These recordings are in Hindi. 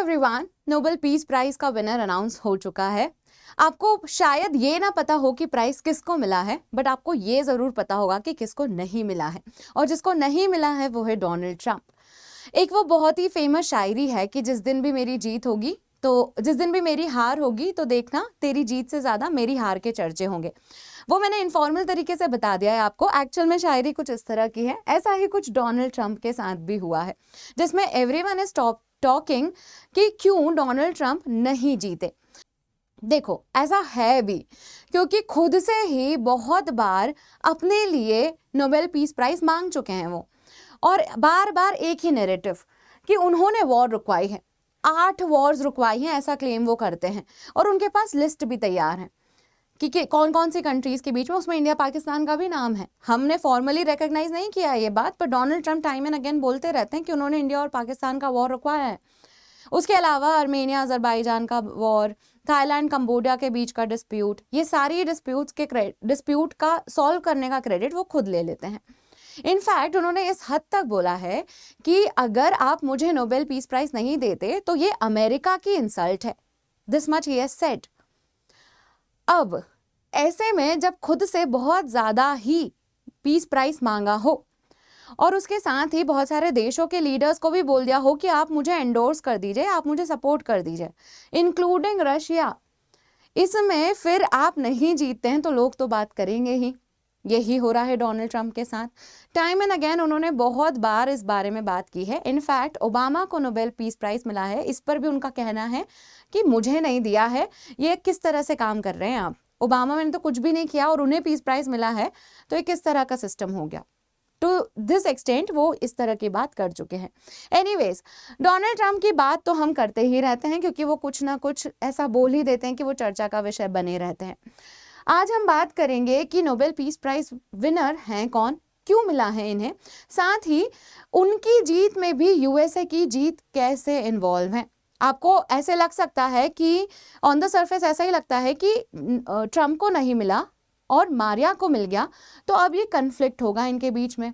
एवरीवन, नोबेल पीस प्राइज का विनर अनाउंस हो चुका है। आपको शायद ये ना पता हो कि प्राइज किसको मिला है, बट आपको ये जरूर पता होगा कि किसको नहीं मिला है। और जिसको नहीं मिला है वो है डोनाल्ड ट्रंप। एक वो बहुत ही फेमस शायरी है कि जिस दिन भी मेरी जीत होगी तो जिस दिन भी मेरी हार होगी तो देखना तेरी जीत से ज्यादा मेरी हार के चर्चे होंगे। वो मैंने इनफॉर्मल तरीके से बता दिया है आपको। एक्चुअल में शायरी कुछ इस तरह की है। ऐसा ही कुछ डोनाल्ड ट्रंप के साथ भी हुआ है, जिसमें एवरीवन इज टॉकिंग कि क्यों डोनाल्ड ट्रंप नहीं जीते। देखो, ऐसा है भी क्योंकि खुद से ही बहुत बार अपने लिए नोबेल पीस प्राइज मांग चुके हैं वो, और बार बार एक ही नैरेटिव कि उन्होंने वॉर रुकवाई है, 8 वॉर्स रुकवाई हैं, ऐसा क्लेम वो करते हैं। और उनके पास लिस्ट भी तैयार है कि कौन कौन सी कंट्रीज के बीच में, उसमें इंडिया पाकिस्तान का भी नाम है। हमने फॉर्मली रिकॉग्नाइज नहीं किया ये बात, पर Donald Trump time and again बोलते रहते हैं कि उन्होंने इंडिया और पाकिस्तान का वॉर रुकवाया है। उसके अलावा आर्मेनिया अजरबैजान का वॉर, थाईलैंड कंबोडिया के बीच का डिस्प्यूट, ये सारी डिस्प्यूट का सॉल्व करने का क्रेडिट वो खुद ले लेते हैं। इनफैक्ट उन्होंने इस हद तक बोला है कि अगर आप मुझे नोबेल पीस प्राइज नहीं देते तो ये अमेरिका की इंसल्ट है। This much he has said. अब ऐसे में जब खुद से बहुत ज्यादा ही पीस प्राइज मांगा हो और उसके साथ ही बहुत सारे देशों के लीडर्स को भी बोल दिया हो कि आप मुझे एंडोर्स कर दीजिए, आप मुझे सपोर्ट कर दीजिए, इंक्लूडिंग रशिया, इसमें फिर आप नहीं जीतते हैं तो लोग तो बात करेंगे ही। यही हो रहा है डोनाल्ड ट्रंप के साथ। टाइम एंड अगेन उन्होंने बहुत बार इस बारे में बात की है। इनफैक्ट ओबामा को नोबेल पीस प्राइज मिला है, इस पर भी उनका कहना है कि मुझे नहीं दिया है, ये किस तरह से काम कर रहे हैं आप। ओबामा मैंने तो कुछ भी नहीं किया और उन्हें पीस प्राइज मिला है, तो ये किस तरह का सिस्टम हो गया। टू दिस एक्सटेंट वो इस तरह की बात कर चुके हैं। एनीवेज, डोनाल्ड ट्रंप की बात तो हम करते ही रहते हैं क्योंकि वो कुछ ना कुछ ऐसा बोल ही देते हैं कि वो चर्चा का विषय बने रहते हैं। आज हम बात करेंगे कि नोबेल पीस प्राइज विनर हैं कौन, क्यों मिला है इन्हें, साथ ही उनकी जीत में भी यूएसए की जीत कैसे इन्वॉल्व है। आपको ऐसे लग सकता है कि ऑन द सरफेस ऐसा ही लगता है कि ट्रंप को नहीं मिला और मारिया को मिल गया तो अब ये कन्फ्लिक्ट होगा इनके बीच में,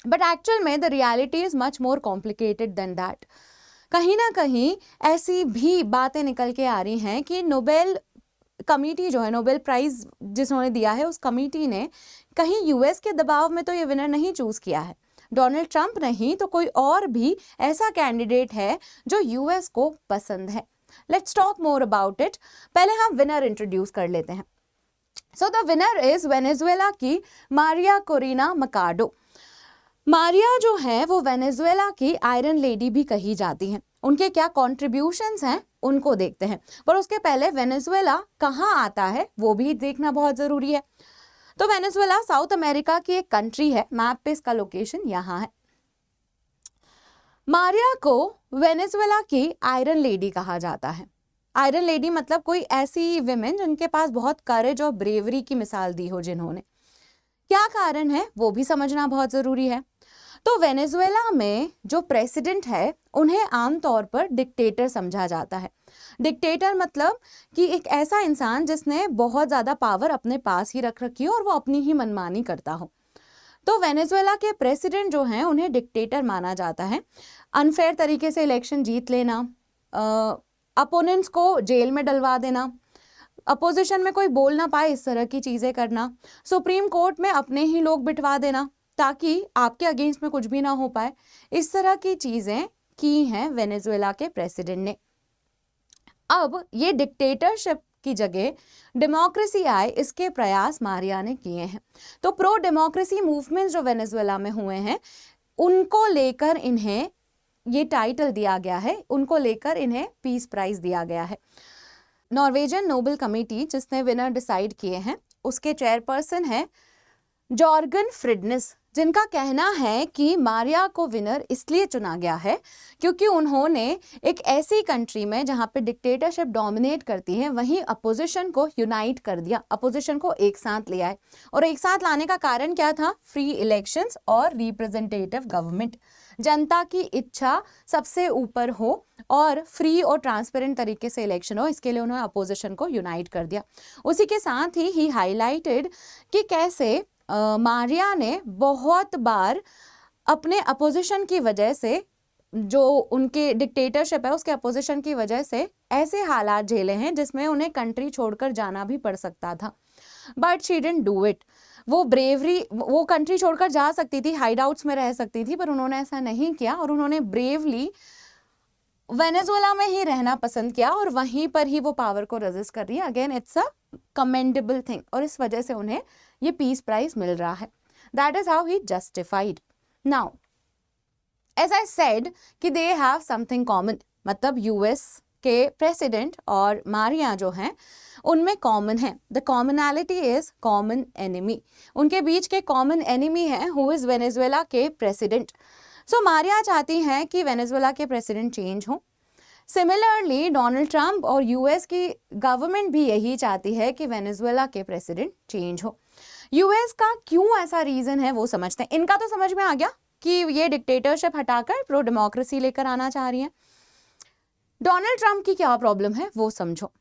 बट एक्चुअल में the reality is much more complicated then that. कहीं ना कहीं ऐसी भी बातें निकल के आ रही हैं कि नोबेल कमिटी जो है, नोबेल प्राइज जिन्होंने दिया है उस कमिटी ने कहीं यूएस के दबाव में तो ये विनर नहीं चूज किया है। डोनाल्ड ट्रंप नहीं तो कोई और भी ऐसा कैंडिडेट है जो यूएस को पसंद है। Let's talk more about it. पहले हम विनर इंट्रोड्यूस कर लेते हैं। So the winner is Venezuela की मारिया कोरिना मकाडो। मारिया जो है वो वेनेजुएला की आयरन लेडी भी कही जाती हैं। उनके क्या कॉन्ट्रीब्यूशंस हैं उनको देखते हैं, पर उसके पहले वेनेजुएला कहाँ आता है वो भी देखना बहुत जरूरी है। तो वेनेजुएला साउथ अमेरिका की एक कंट्री है, मैप पे इसका लोकेशन यहाँ है। मारिया को वेनेजुएला की आयरन लेडी कहा जाता है। आयरन लेडी मतलब कोई ऐसी विमेन जिनके पास बहुत करेज और ब्रेवरी की मिसाल दी हो जिन्होंने। क्या कारण है वो भी समझना बहुत जरूरी है। तो वेनेजुएला में जो प्रेसिडेंट है उन्हें आमतौर पर डिक्टेटर समझा जाता है। डिक्टेटर मतलब कि एक ऐसा इंसान जिसने बहुत ज्यादा पावर अपने पास ही रख रखी हो और वो अपनी ही मनमानी करता हो। तो वेनेजुएला के प्रेसिडेंट जो हैं उन्हें डिक्टेटर माना जाता है। अनफेयर तरीके से इलेक्शन जीत लेना, अपोनेंट्स को जेल में डलवा देना, अपोजिशन में कोई बोल ना पाए इस तरह की चीजें करना, सुप्रीम कोर्ट में अपने ही लोग बिठवा देना ताकि आपके अगेंस्ट में कुछ भी ना हो पाए, इस तरह की चीजें की हैं वेनेजुएला के प्रेसिडेंट ने। अब ये डिक्टेटरशिप की जगह डेमोक्रेसी आए इसके प्रयास मारिया ने किए हैं। तो प्रो डेमोक्रेसी मूवमेंट जो वेनेजुएला में हुए हैं उनको लेकर इन्हें ये टाइटल दिया गया है, उनको लेकर इन्हें पीस प्राइज दिया गया है। नॉर्वेजियन नोबेल कमेटी जिसने विनर डिसाइड किए हैं उसके चेयरपर्सन है जॉर्गन फ्रिडनिस, जिनका कहना है कि मारिया को विनर इसलिए चुना गया है क्योंकि उन्होंने एक ऐसी कंट्री में जहां पे डिक्टेटरशिप डोमिनेट करती है वहीं अपोजिशन को यूनाइट कर दिया, अपोजिशन को एक साथ ले आए। और एक साथ लाने का कारण क्या था? फ्री इलेक्शंस और रिप्रेजेंटेटिव गवर्नमेंट। जनता की इच्छा सबसे ऊपर हो और फ्री और ट्रांसपेरेंट तरीके से इलेक्शन हो, इसके लिए उन्होंने अपोजिशन को यूनाइट कर दिया। उसी के साथ ही हाईलाइटेड कि कैसे मारिया ने बहुत बार अपने अपोजिशन की वजह से जो उनके डिक्टेटरशिप है उसके अपोजिशन की वजह से ऐसे हालात झेले हैं जिसमें उन्हें कंट्री छोड़कर जाना भी पड़ सकता था, but she didn't do it. वो ब्रेवरी, वो कंट्री छोड़कर जा सकती थी, हाइड आउट्स में रह सकती थी, पर उन्होंने ऐसा नहीं किया और उन्होंने ब्रेवली वेनेजुएला में ही रहना पसंद किया और वहीं पर ही वो पावर को रेजिस्ट कर रही है। Again it's a commendable thing और इस वजह से उन्हें ये पीस प्राइज मिल रहा है। That is how he justified. Now as I said कि दे हैव समथिंग कॉमन, मतलब यूएस के प्रेसिडेंट और मारिया जो हैं उनमें कॉमन है। The commonality is common enemy. उनके बीच के कॉमन एनिमी है हु इज वेनेजुएला के प्रेसिडेंट। सो मारिया चाहती हैं कि वेनेजुएला के प्रेसिडेंट चेंज हो। सिमिलरली डोनाल्ड ट्रंप और यूएस की गवर्नमेंट भी यही चाहती है कि वेनेजुएला के प्रेसिडेंट चेंज हो। यूएस का क्यों ऐसा रीजन है वो समझते हैं। इनका तो समझ में आ गया कि ये डिक्टेटरशिप हटाकर प्रो डेमोक्रेसी लेकर आना चाह रही हैं। डोनाल्ड ट्रंप की क्या प्रॉब्लम है वो समझो।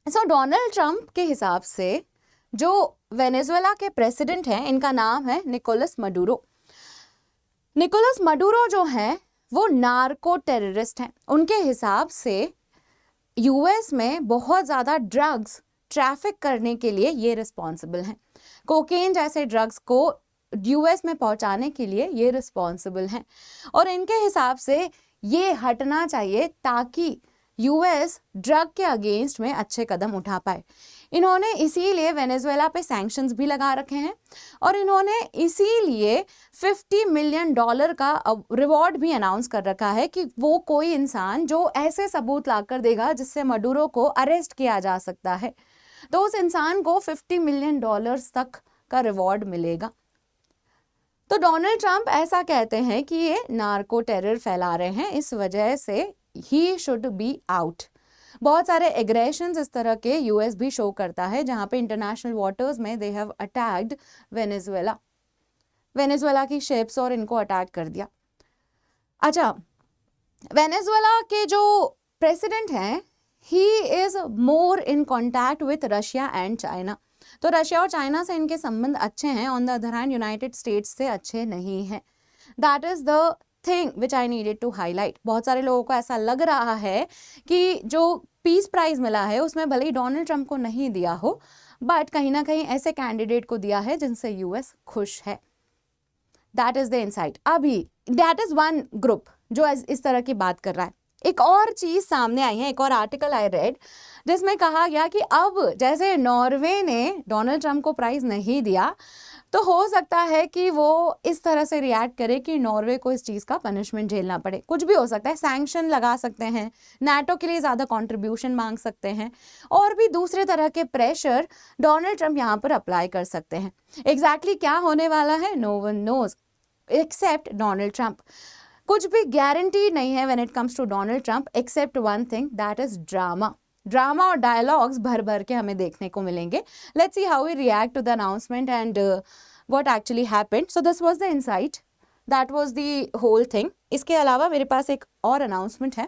सो डोनाल्ड ट्रंप के हिसाब से जो वेनेजुएला के प्रेसिडेंट हैं इनका नाम है निकोलस मडूरो। निकोलस मडूरो जो हैं वो नार्को टेररिस्ट हैं। उनके हिसाब से यूएस में बहुत ज़्यादा ड्रग्स ट्रैफिक करने के लिए ये रिस्पॉन्सिबल हैं। कोकेन जैसे ड्रग्स को यूएस में पहुंचाने के लिए ये रिस्पॉन्सिबल हैं और इनके हिसाब से ये हटना चाहिए ताकि यूएस ड्रग के अगेंस्ट में अच्छे कदम उठा पाए। इन्होंने इसीलिए वेनेजुएला पे सैंक्शंस भी लगा रखे हैं और इन्होंने इसीलिए $50 मिलियन का रिवॉर्ड भी अनाउंस कर रखा है कि वो कोई इंसान जो ऐसे सबूत लाकर देगा जिससे मडूरो को अरेस्ट किया जा सकता है तो उस इंसान को $50 मिलियन तक का रिवॉर्ड मिलेगा। तो डोनाल्ड ट्रंप ऐसा कहते हैं कि ये नार्को टेरर फैला रहे हैं, इस वजह से ही शुड बी आउट। बहुत सारे एग्रेशंस इस तरह के यूएस भी शो करता है जहां पे इंटरनेशनल वाटर्स में दे हैव अटैक्ड वेनेजुएला की शिप्स और इनको अटैक कर दिया। अच्छा, वेनेजुएला के जो प्रेसिडेंट हैं he is more in contact with Russia and China. तो रशिया और चाइना से इनके संबंध अच्छे हैं, on the other hand United States से अच्छे नहीं हैं। That is the thing which I needed to highlight. बहुत सारे लोगों को ऐसा लग रहा है कि जो पीस प्राइज मिला है उसमें भले ही डोनाल्ड ट्रंप को नहीं दिया हो बट कहीं ना कहीं ऐसे कैंडिडेट को दिया है जिनसे यूएस खुश है। That is the insight. अभी दैट इज वन ग्रुप जो इस तरह की बात कर रहा है। एक और चीज सामने आई है, एक और आर्टिकल आई रेड जिसमें कहा गया कि अब जैसे नॉर्वे ने डोनाल्ड ट्रंप को प्राइज नहीं दिया तो हो सकता है कि वो इस तरह से रिएक्ट करे कि नॉर्वे को इस चीज़ का पनिशमेंट झेलना पड़े। कुछ भी हो सकता है, सैंक्शन लगा सकते हैं, नाटो के लिए ज़्यादा कंट्रीब्यूशन मांग सकते हैं और भी दूसरे तरह के प्रेशर डोनाल्ड ट्रंप यहाँ पर अप्लाई कर सकते हैं। एग्जैक्टली क्या होने वाला है no one knows except Donald Trump. कुछ भी गारंटी नहीं है when it comes to Donald Trump except one thing, that is drama और डायलॉग्स भर भर के हमें देखने को मिलेंगे। Let's see how we react to the announcement and what actually happened. So this was the insight, that was the whole thing. इसके अलावा मेरे पास एक और अनाउंसमेंट है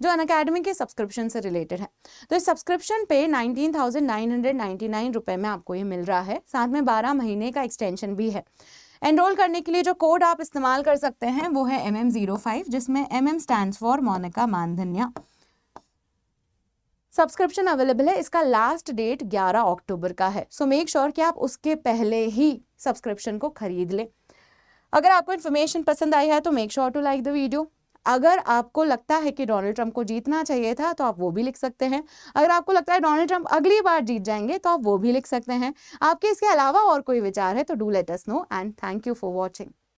जो अनअकैडमी के सब्सक्रिप्शन से रिलेटेड है। तो इस सब्सक्रिप्शन पे 19,999 रुपए में आपको ये मिल रहा है, साथ में 12 महीने का एक्सटेंशन भी है। एनरोल करने के लिए जो कोड आप इस्तेमाल कर सकते हैं वो है MM05, जिसमें MM stands for Monika Mandhanya. Subscription available है, इसका लास्ट डेट 11 अक्टूबर का है। सो मेक श्योर कि आप उसके पहले ही सब्सक्रिप्शन को खरीद लें। अगर आपको इन्फॉर्मेशन पसंद आई है तो make sure to like the video. अगर आपको लगता है कि डोनाल्ड ट्रंप को जीतना चाहिए था तो आप वो भी लिख सकते हैं। अगर आपको लगता है डोनाल्ड ट्रंप अगली बार जीत जाएंगे तो आप वो भी लिख सकते हैं। आपके इसके अलावा और कोई विचार है तो do let us know and thank you for watching.